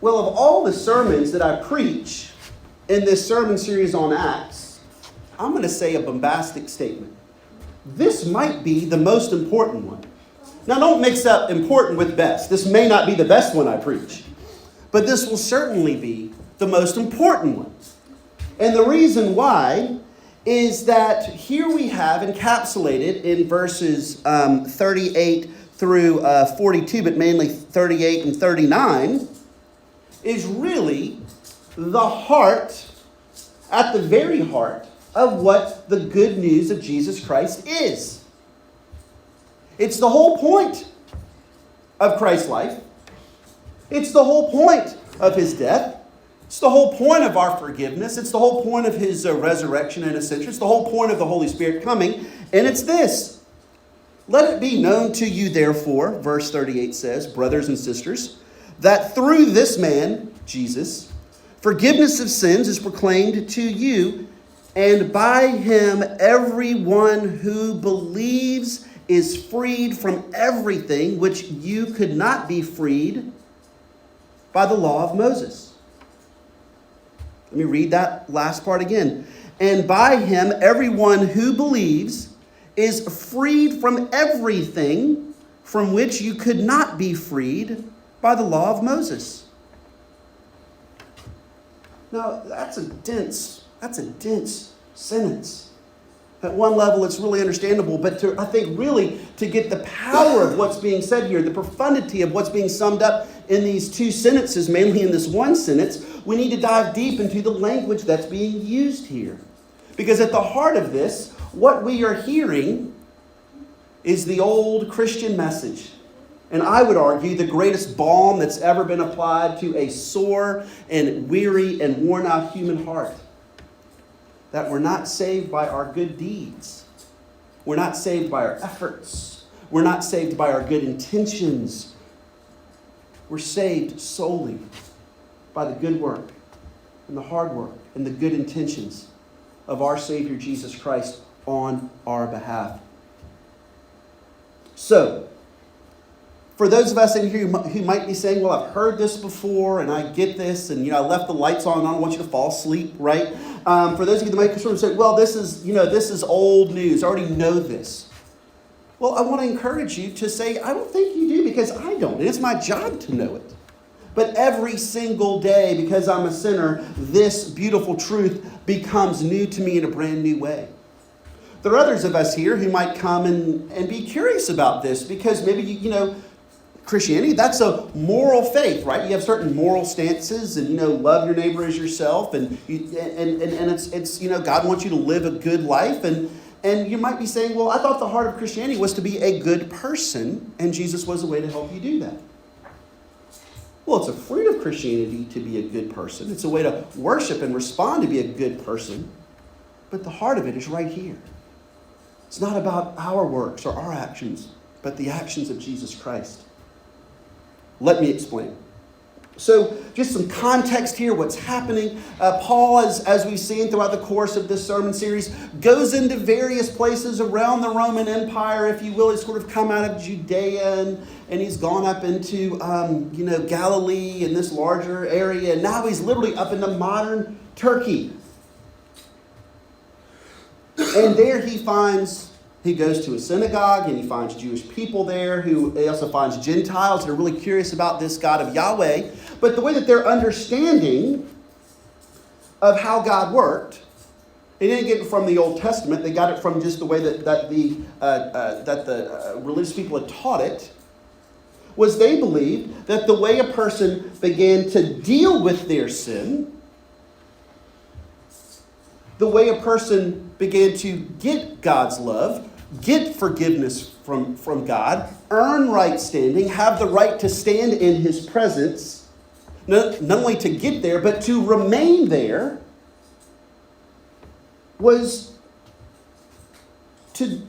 Well, of all the sermons that I preach in this sermon series on Acts, I'm going to say a bombastic statement. This might be the most important one. Now, don't mix up important with best. This may not be the best one I preach, but this will certainly be the most important one. And the reason why is that here we have encapsulated in verses 38 through 42, but mainly 38 and 39, is really the heart, at the very heart, of what the good news of Jesus Christ is. It's the whole point of Christ's life. It's the whole point of his death. It's the whole point of our forgiveness. It's the whole point of his resurrection and ascension. It's the whole point of the Holy Spirit coming. And it's this. Let it be known to you, therefore, verse 38 says, brothers and sisters, that through this man, Jesus, forgiveness of sins is proclaimed to you, and by him everyone who believes is freed from everything which you could not be freed by the law of Moses. Let me read that last part again. And by him everyone who believes is freed from everything from which you could not be freed by the law of Moses. Now, that's a dense sentence. At one level, it's really understandable, but I think really to get the power of what's being said here, the profundity of what's being summed up in these two sentences, mainly in this one sentence, we need to dive deep into the language that's being used here. Because at the heart of this, what we are hearing is the old Christian message. And I would argue the greatest balm that's ever been applied to a sore and weary and worn out human heart. That we're not saved by our good deeds. We're not saved by our efforts. We're not saved by our good intentions. We're saved solely by the good work and the hard work and the good intentions of our Savior Jesus Christ on our behalf. So, for those of us in here who might be saying, well, I've heard this before and I get this and, I left the lights on and I don't want you to fall asleep, right? For those of you that might sort of say, well, this is old news. I already know this. Well, I want to encourage you to say, I don't think you do because I don't. And it's my job to know it. But every single day, because I'm a sinner, this beautiful truth becomes new to me in a brand new way. There are others of us here who might come and be curious about this because maybe, Christianity, that's a moral faith, right? You have certain moral stances and, love your neighbor as yourself. And it's God wants you to live a good life. And you might be saying, well, I thought the heart of Christianity was to be a good person. And Jesus was a way to help you do that. Well, it's a fruit of Christianity to be a good person. It's a way to worship and respond to be a good person. But the heart of it is right here. It's not about our works or our actions, but the actions of Jesus Christ. Let me explain. So just some context here, what's happening. Paul, as we've seen throughout the course of this sermon series, goes into various places around the Roman Empire, if you will. He's sort of come out of Judea and he's gone up into, Galilee and this larger area. And now he's literally up into modern Turkey. And there he goes to a synagogue and he finds Jewish people there he also finds Gentiles that are really curious about this God of Yahweh. But the way that their understanding of how God worked, they didn't get it from the Old Testament. They got it from just the way that the religious people had taught it, was they believed that the way a person began to deal with their sin, the way a person began to get God's love, get forgiveness from God, earn right standing, have the right to stand in his presence, not only to get there, but to remain there, was to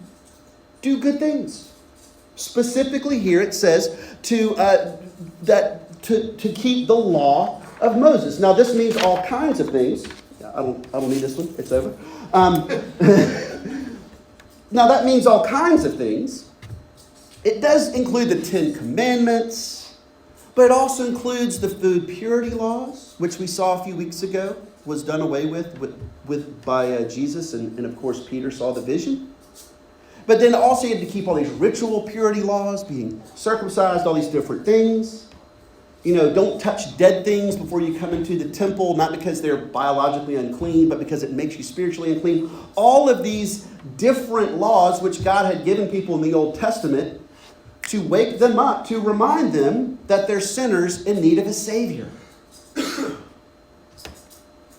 do good things. Specifically here it says to keep the law of Moses. Now this means all kinds of things. I don't need this one. It's over. Now that means all kinds of things. It does include the 10 Commandments, But it also includes the food purity laws, which we saw a few weeks ago was done away by Jesus, and of course Peter saw the vision. But then also you had to keep all these ritual purity laws, being circumcised, all these different things. Don't touch dead things before you come into the temple, not because they're biologically unclean, but because it makes you spiritually unclean. All of these different laws which God had given people in the Old Testament to wake them up, to remind them that they're sinners in need of a Savior.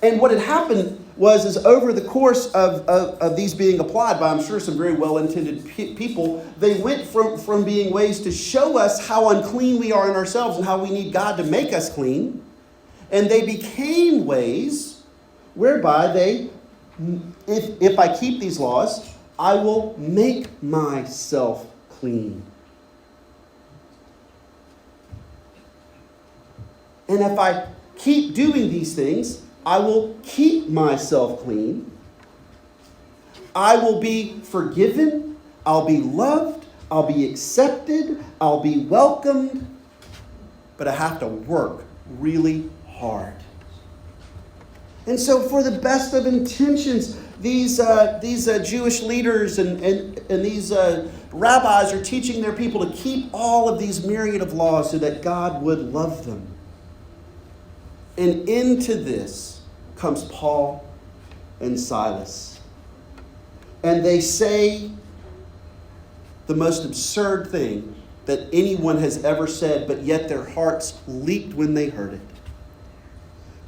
And what had happened is over the course of these being applied by, I'm sure, some very well-intended people, they went from being ways to show us how unclean we are in ourselves and how we need God to make us clean, and they became ways whereby if I keep these laws, I will make myself clean. And if I keep doing these things, I will keep myself clean. I will be forgiven. I'll be loved. I'll be accepted. I'll be welcomed. But I have to work really hard. And so for the best of intentions, these Jewish leaders and these rabbis are teaching their people to keep all of these myriad of laws so that God would love them. And into this comes Paul and Silas. And they say the most absurd thing that anyone has ever said, but yet their hearts leaped when they heard it.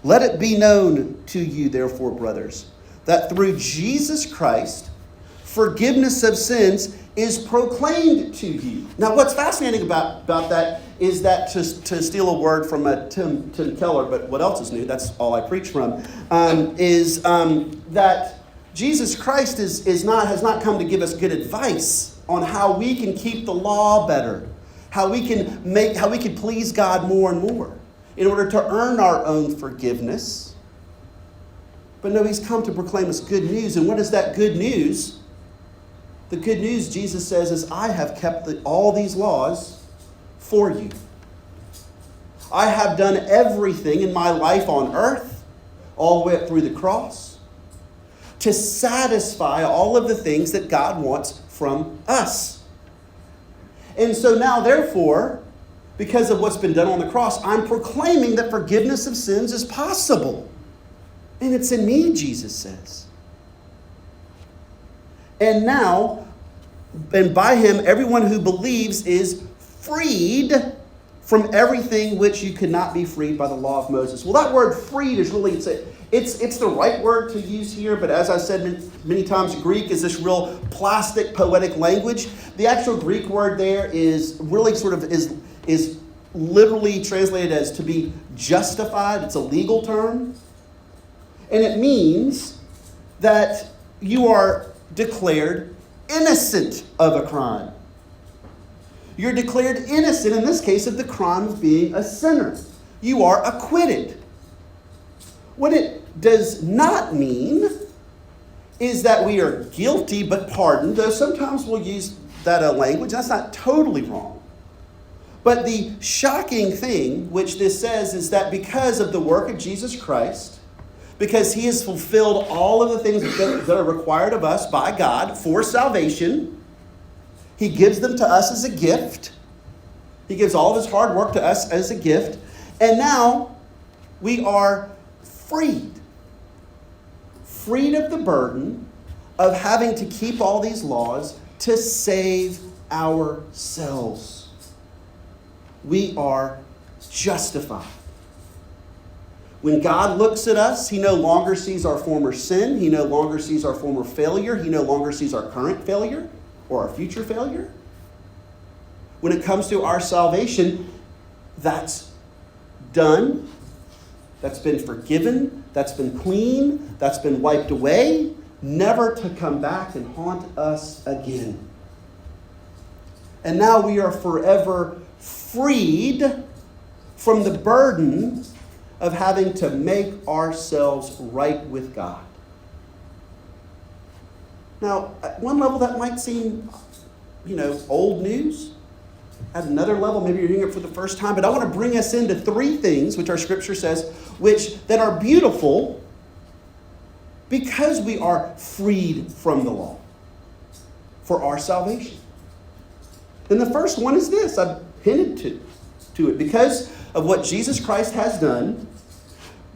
Let it be known to you, therefore, brothers, that through Jesus Christ, forgiveness of sins is proclaimed to you. Now, what's fascinating about that is that, to steal a word from Tim Keller, but what else is new? That's all I preach from, is that Jesus Christ has not come to give us good advice on how we can keep the law better, how we can please God more and more in order to earn our own forgiveness. But no, he's come to proclaim us good news. And what is that good news? The good news, Jesus says, is I have kept all these laws for you. I have done everything in my life on earth, all the way up through the cross, to satisfy all of the things that God wants from us. And so now, therefore, because of what's been done on the cross, I'm proclaiming that forgiveness of sins is possible. And it's in me, Jesus says. And now, and by him, everyone who believes is freed from everything which you could not be freed by the law of Moses. Well, that word freed is really, it's the right word to use here, but as I said many times, Greek is this real plastic, poetic language. The actual Greek word there is really sort of is literally translated as to be justified. It's a legal term. And it means that you are declared innocent of a crime. You're declared innocent, in this case, of the crime of being a sinner. You are acquitted. What it does not mean is that we are guilty but pardoned, though sometimes we'll use that language. That's not totally wrong. But the shocking thing which this says is that because of the work of Jesus Christ, because he has fulfilled all of the things that are required of us by God for salvation, he gives them to us as a gift. He gives all of his hard work to us as a gift. And now we are freed. Freed of the burden of having to keep all these laws to save ourselves. We are justified. When God looks at us, he no longer sees our former sin. He no longer sees our former failure. He no longer sees our current failure or our future failure. When it comes to our salvation, that's done. That's been forgiven. That's been clean. That's been wiped away, never to come back and haunt us again. And now we are forever freed from the burden of having to make ourselves right with God. Now, at one level that might seem, old news. at another level. Maybe you're hearing it for the first time, but I want to bring us into three things, which our scripture says, that are beautiful because we are freed from the law for our salvation. And the first one is this. I've hinted to it. Because of what Jesus Christ has done,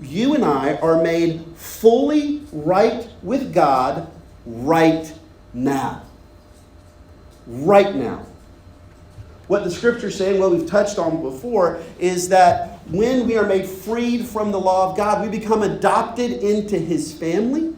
you and I are made fully right with God right now. Right now. What the scripture is saying, what we've touched on before, is that when we are made freed from the law of God, we become adopted into his family.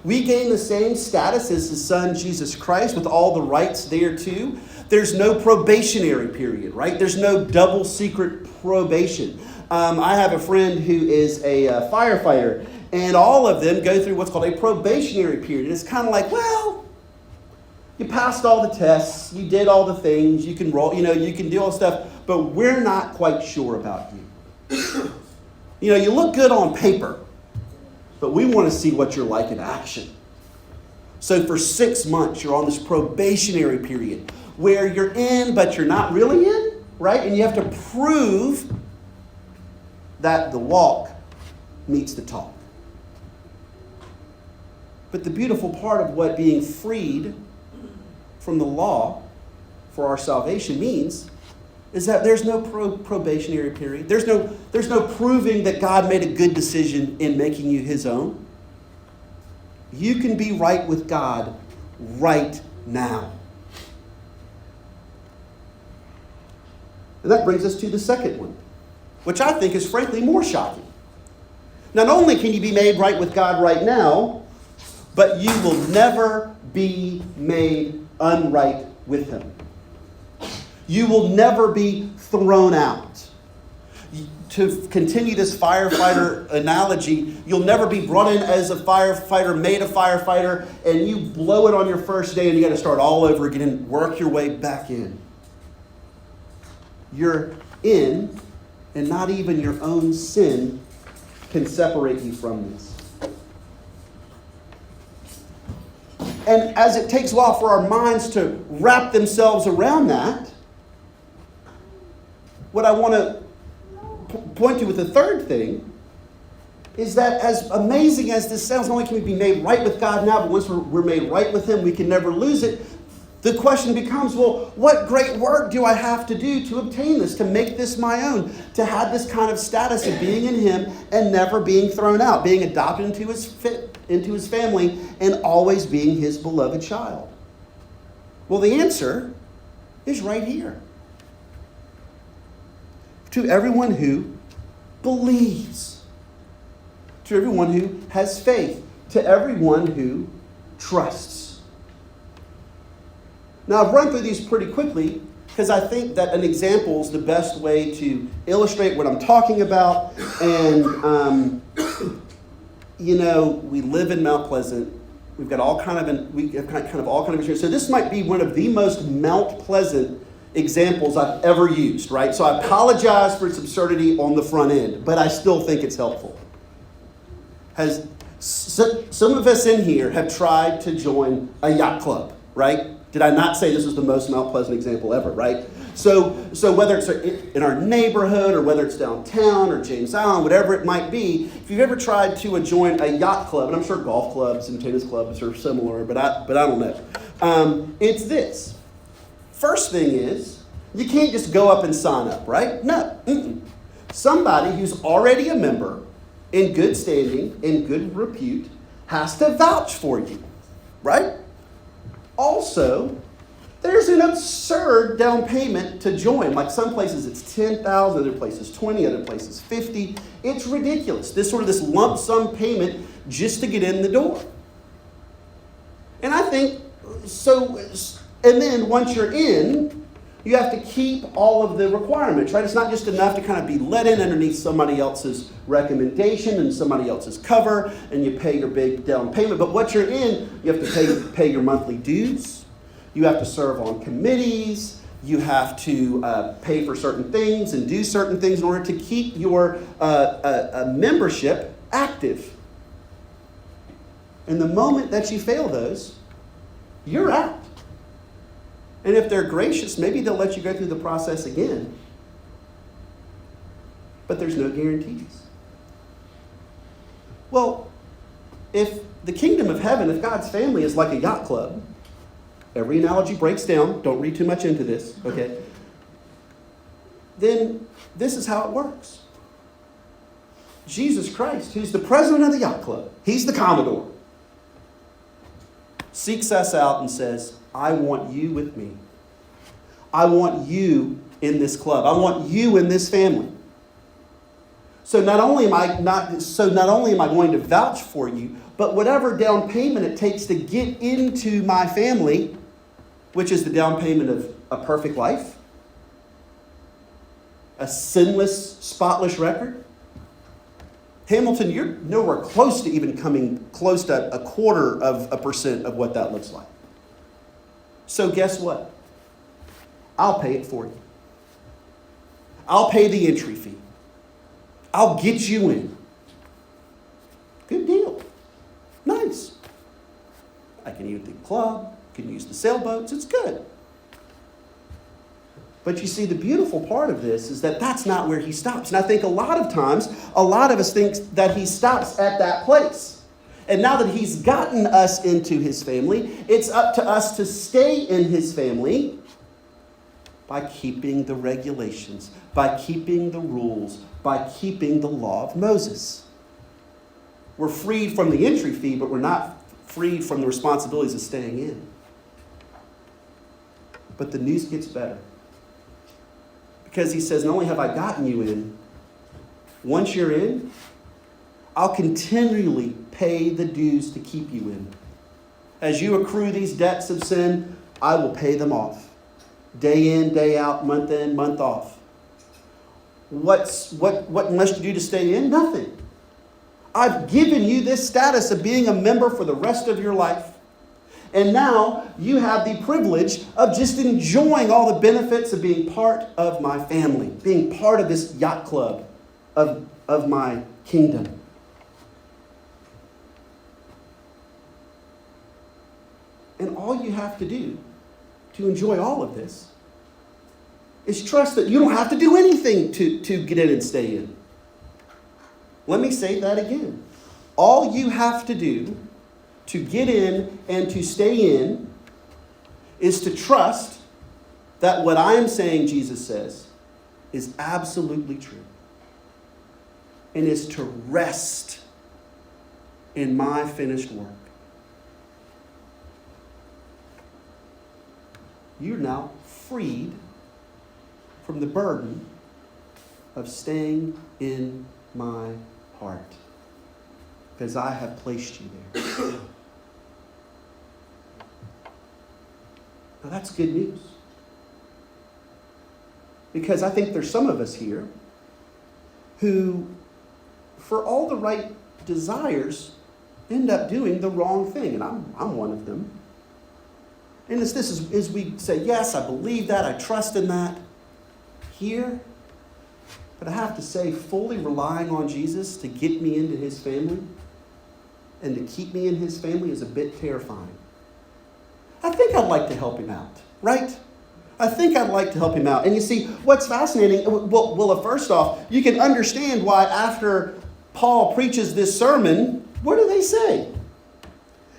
We gain the same status as his son, Jesus Christ, with all the rights there too. There's no probationary period, right? There's no double secret probation. I have a friend who is a firefighter, and all of them go through what's called a probationary period. It's kind of like, well, you passed all the tests, you did all the things, you can roll, you can do all stuff, but we're not quite sure about you. You look good on paper, but we want to see what you're like in action. So for 6 months, you're on this probationary period where you're in, but you're not really in, right? And you have to prove that the walk meets the talk. But the beautiful part of what being freed from the law for our salvation means is that there's no probationary period. There's no proving that God made a good decision in making you his own. You can be right with God right now. And that brings us to the second one, which I think is frankly more shocking. Not only can you be made right with God right now, but you will never be made unright with him. You will never be thrown out. To continue this firefighter analogy, you'll never be brought in as a firefighter, made a firefighter, and you blow it on your first day and you got to start all over again and work your way back in. You're in, and not even your own sin can separate you from this. And as it takes a while for our minds to wrap themselves around that, what I want to point to with the third thing is that as amazing as this sounds, not only can we be made right with God now, but once we're made right with him, we can never lose it. The question becomes, well, what great work do I have to do to obtain this, to make this my own, to have this kind of status of being in him and never being thrown out, being adopted into his family and always being his beloved child? Well, the answer is right here. To everyone who believes, to everyone who has faith, to everyone who trusts. Now, I've run through these pretty quickly because I think that an example is the best way to illustrate what I'm talking about. And, we live in Mount Pleasant. We've got all kind of all kind of experience. So this might be one of the most Mount Pleasant examples I've ever used, right? So I apologize for its absurdity on the front end, but I still think it's helpful. Some of us in here have tried to join a yacht club, right? Did I not say this was the most Mount Pleasant example ever, right? So whether it's in our neighborhood or whether it's downtown or James Island, whatever it might be, if you've ever tried to join a yacht club, and I'm sure golf clubs and tennis clubs are similar, but I don't know. It's this. First thing is, you can't just go up and sign up, right? No. Somebody who's already a member, in good standing, in good repute, has to vouch for you, right? Also, there's an absurd down payment to join. Like some places it's $10,000, other places $20,000, other places $50,000. It's ridiculous. This lump sum payment just to get in the door. And I think so. And then once you're in, you have to keep all of the requirements, right? It's not just enough to kind of be let in underneath somebody else's recommendation and somebody else's cover, and you pay your big down payment. But once you're in, you have to pay your monthly dues. You have to serve on committees. You have to pay for certain things and do certain things in order to keep your membership active. And the moment that you fail those, you're out. And if they're gracious, maybe they'll let you go through the process again. But there's no guarantees. Well, if the kingdom of heaven, if God's family is like a yacht club, every analogy breaks down. Don't read too much into this, okay? Then this is how it works. Jesus Christ, who's the president of the yacht club, he's the commodore, seeks us out and says, I want you with me. I want you in this club. I want you in this family. So not only am I going to vouch for you, but whatever down payment it takes to get into my family, which is the down payment of a perfect life, a sinless, spotless record. Hamilton, you're nowhere close to even coming close to 0.25% of what that looks like. So guess what? I'll pay it for you. I'll pay the entry fee. I'll get you in. Good deal. Nice. I can eat at the club. I can use the sailboats. It's good. But you see, the beautiful part of this is that that's not where he stops. And I think a lot of times, a lot of us think that he stops at that place. And now that he's gotten us into his family, it's up to us to stay in his family by keeping the regulations, by keeping the rules, by keeping the law of Moses. We're freed from the entry fee, but we're not freed from the responsibilities of staying in. But the news gets better. Because he says, not only have I gotten you in, once you're in, I'll continually pay the dues to keep you in. As you accrue these debts of sin, I will pay them off. Day in, day out, month in, month off. What must you do to stay in? Nothing. I've given you this status of being a member for the rest of your life. And now you have the privilege of just enjoying all the benefits of being part of my family, being part of this yacht club of my kingdom. And all you have to do to enjoy all of this is trust that you don't have to do anything to get in and stay in. Let me say that again. All you have to do to get in and to stay in is to trust that what I am saying, Jesus says, is absolutely true. And is to rest in my finished work. You're now freed from the burden of staying in my heart, because I have placed you there. Now that's good news. Because I think there's some of us here who, for all the right desires, end up doing the wrong thing. And I'm one of them. And as we say, yes, I believe that, I trust in that here. But I have to say, fully relying on Jesus to get me into his family and to keep me in his family is a bit terrifying. I think I'd like to help him out, right? I think I'd like to help him out. And you see, what's fascinating, first off, you can understand why after Paul preaches this sermon, what do they say?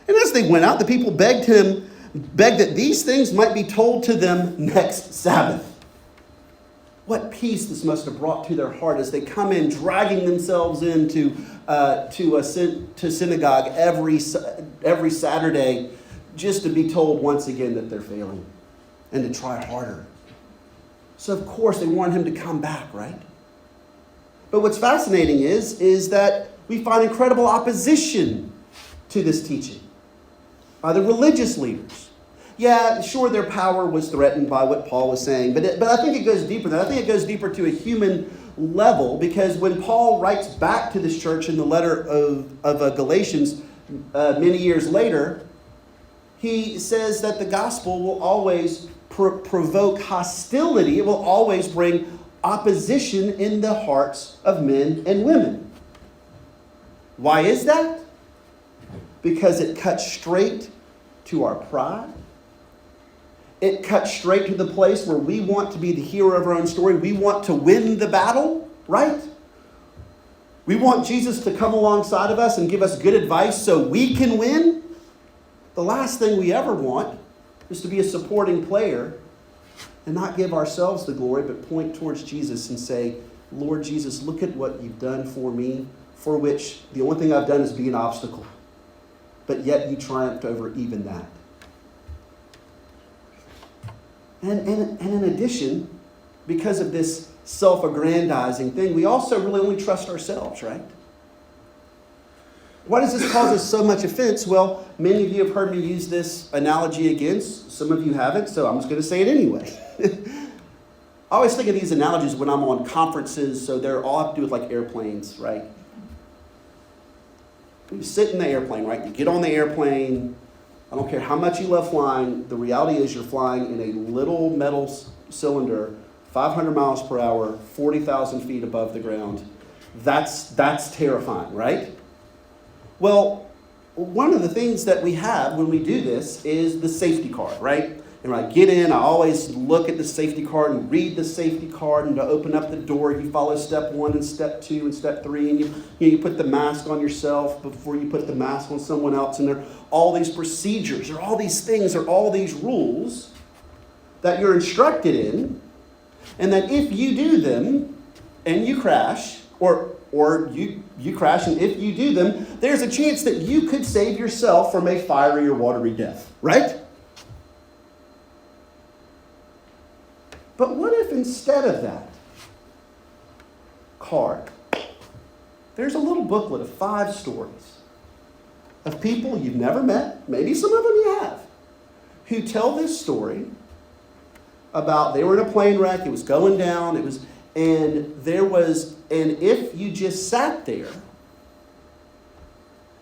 And as they went out, the people begged that these things might be told to them next Sabbath. What peace this must have brought to their heart as they come in, dragging themselves into to synagogue every Saturday, just to be told once again that they're failing and to try harder. So of course they want him to come back, right? But what's fascinating is that we find incredible opposition to this teaching by the religious leaders. Yeah, sure, their power was threatened by what Paul was saying, but I think it goes deeper than that. I think it goes deeper to a human level, because when Paul writes back to this church in the letter of Galatians many years later, he says that the gospel will always provoke hostility. It will always bring opposition in the hearts of men and women. Why is that? Because it cuts straight to our pride. it cuts straight to the place where we want to be the hero of our own story. We want to win the battle, right? We want Jesus to come alongside of us and give us good advice so we can win. The last thing we ever want is to be a supporting player and not give ourselves the glory, but point towards Jesus and say, Lord Jesus, look at what you've done for me, for which the only thing I've done is be an obstacle. But yet you triumphed over even that. And in addition, because of this self-aggrandizing thing, we also really only trust ourselves, right? Why does this cause us so much offense? Well, many of you have heard me use this analogy against. Some of you haven't, so I'm just going to say it anyway. I always think of these analogies when I'm on conferences, so they're all have to do with like airplanes, right? You sit in the airplane, right? You get on the airplane. I don't care how much you love flying. The reality is you're flying in a little metal cylinder, 500 miles per hour, 40,000 feet above the ground. That's terrifying, right? Well, one of the things that we have when we do this is the safety card, right? And when I get in, I always look at the safety card and read the safety card. And to open up the door, you follow step 1 and step 2 and step 3. And you put the mask on yourself before you put the mask on someone else. And there are all these procedures, there are all these things, there are all these rules that you're instructed in. And that if you do them and you crash, or you crash, and if you do them, there's a chance that you could save yourself from a fiery or watery death, right? But what if instead of that card, there's a little booklet of 5 stories of people you've never met, maybe some of them you have, who tell this story about they were in a plane wreck, it was going down, and if you just sat there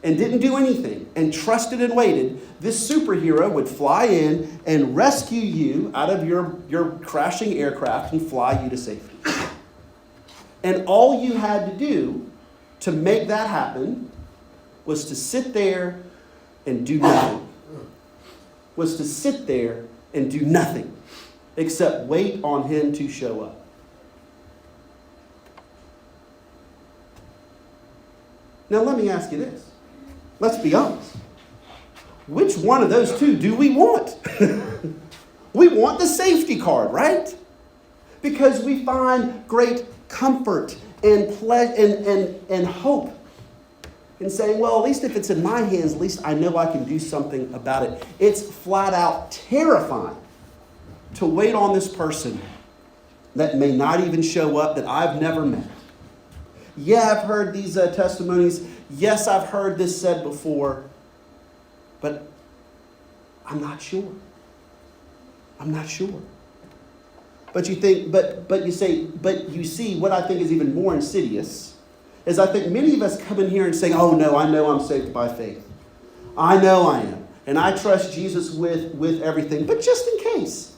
and didn't do anything and trusted and waited, this superhero would fly in and rescue you out of your crashing aircraft and fly you to safety. And all you had to do to make that happen was to sit there and do nothing. Was to sit there and do nothing except wait on him to show up. Now let me ask you this. Let's be honest. Which one of those two do we want? We want the safety card, right? Because we find great comfort and and hope in saying, well, at least if it's in my hands, at least I know I can do something about it. It's flat out terrifying to wait on this person that may not even show up, that I've never met. Yeah, I've heard these testimonies. Yes, I've heard this said before, but I'm not sure. I'm not sure. But you think, but you see, what I think is even more insidious is I think many of us come in here and say, oh no, I know I'm saved by faith. I know I am. And I trust Jesus with everything. But just in case,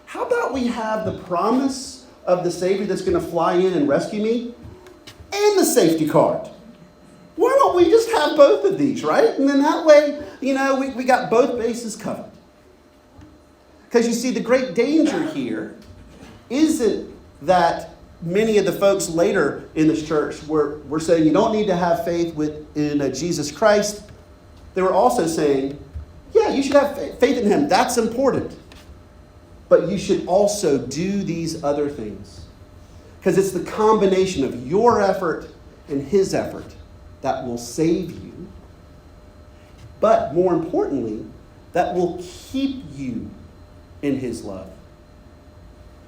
how about we have the promise of the Savior that's going to fly in and rescue me and the safety card? Why don't we just have both of these, right? And then that way, we got both bases covered. Because you see, the great danger here isn't that many of the folks later in this church were saying you don't need to have faith in Jesus Christ. They were also saying, yeah, you should have faith in him. That's important. But you should also do these other things. Because it's the combination of your effort and his effort that will save you. But more importantly, that will keep you in his love.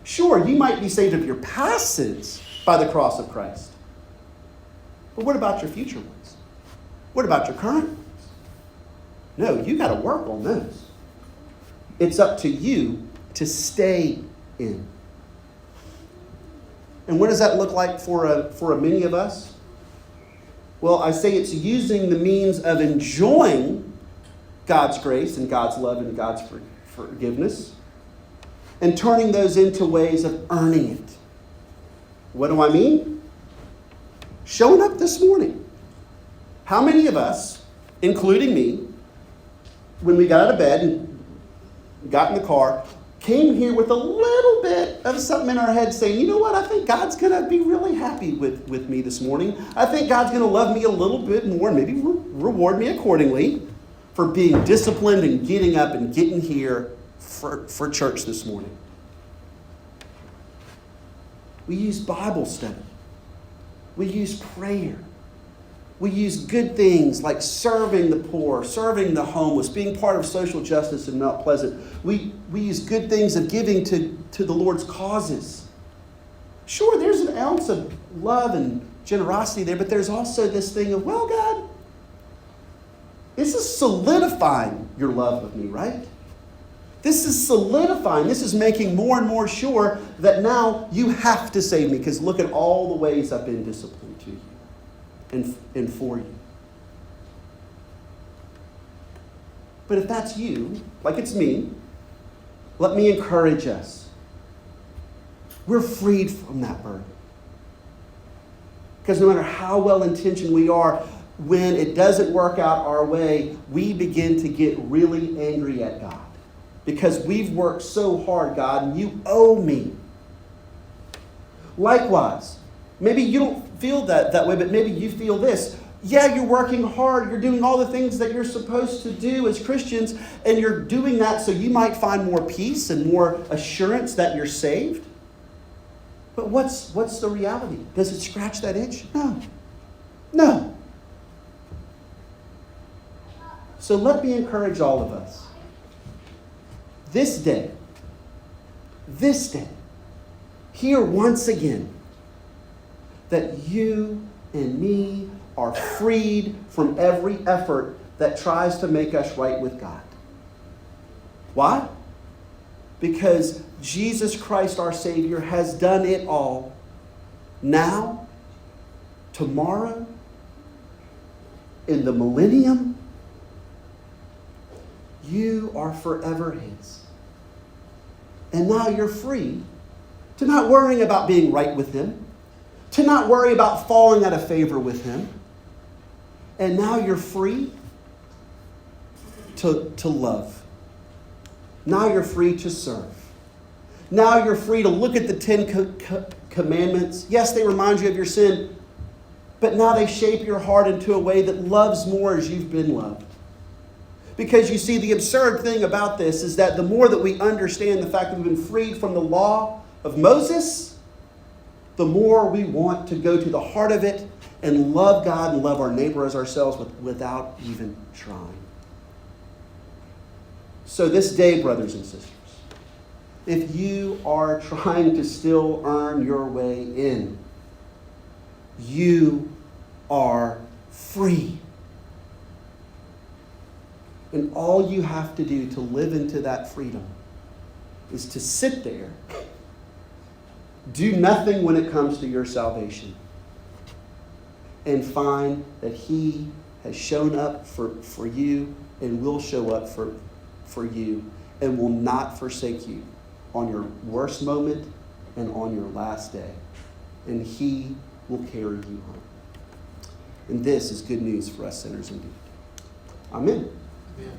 Sure, you might be saved of your past sins by the cross of Christ. But what about your future ones? What about your current ones? No, you got to work on those. It's up to you to stay in. And what does that look like for many of us? Well, I say it's using the means of enjoying God's grace and God's love and God's forgiveness and turning those into ways of earning it. What do I mean? Showing up this morning. How many of us, including me, when we got out of bed and got in the car, came here with a little bit of something in our head saying, you know what, I think God's going to be really happy with me this morning. I think God's going to love me a little bit more, maybe reward me accordingly for being disciplined and getting up and getting here for church this morning. We use Bible study. We use prayer. We use good things like serving the poor, serving the homeless, being part of social justice in Mount Pleasant. We use good things of giving to the Lord's causes. Sure, there's an ounce of love and generosity there, but there's also this thing of, well, God, this is solidifying your love of me, right? This is solidifying. This is making more and more sure that now you have to save me, because look at all the ways I've been disciplined to you and for you. But if that's you, like it's me, let me encourage us. We're freed from that burden. Because no matter how well-intentioned we are, when it doesn't work out our way, we begin to get really angry at God. Because we've worked so hard, God, and you owe me. Likewise, maybe you don't feel that way, but maybe you feel this. Yeah, you're working hard. You're doing all the things that you're supposed to do as Christians, and you're doing that so you might find more peace and more assurance that you're saved. But what's the reality? Does it scratch that itch? No. So let me encourage all of us. This day, hear once again that you and me are freed from every effort that tries to make us right with God. Why? Because Jesus Christ, our Savior, has done it all. Now, tomorrow, in the millennium, you are forever His. And now you're free to not worrying about being right with Him, to not worry about falling out of favor with Him. And now you're free to love. Now you're free to serve. Now you're free to look at the 10 Commandments. Yes, they remind you of your sin, but now they shape your heart into a way that loves more as you've been loved. Because you see, the absurd thing about this is that the more that we understand the fact that we've been freed from the law of Moses, the more we want to go to the heart of it and love God and love our neighbor as ourselves without even trying. So this day, brothers and sisters, if you are trying to still earn your way in, you are free. And all you have to do to live into that freedom is to sit there, do nothing when it comes to your salvation, and find that He has shown up for you and will show up for you and will not forsake you on your worst moment and on your last day. And He will carry you home. And this is good news for us sinners indeed. Amen. Amen.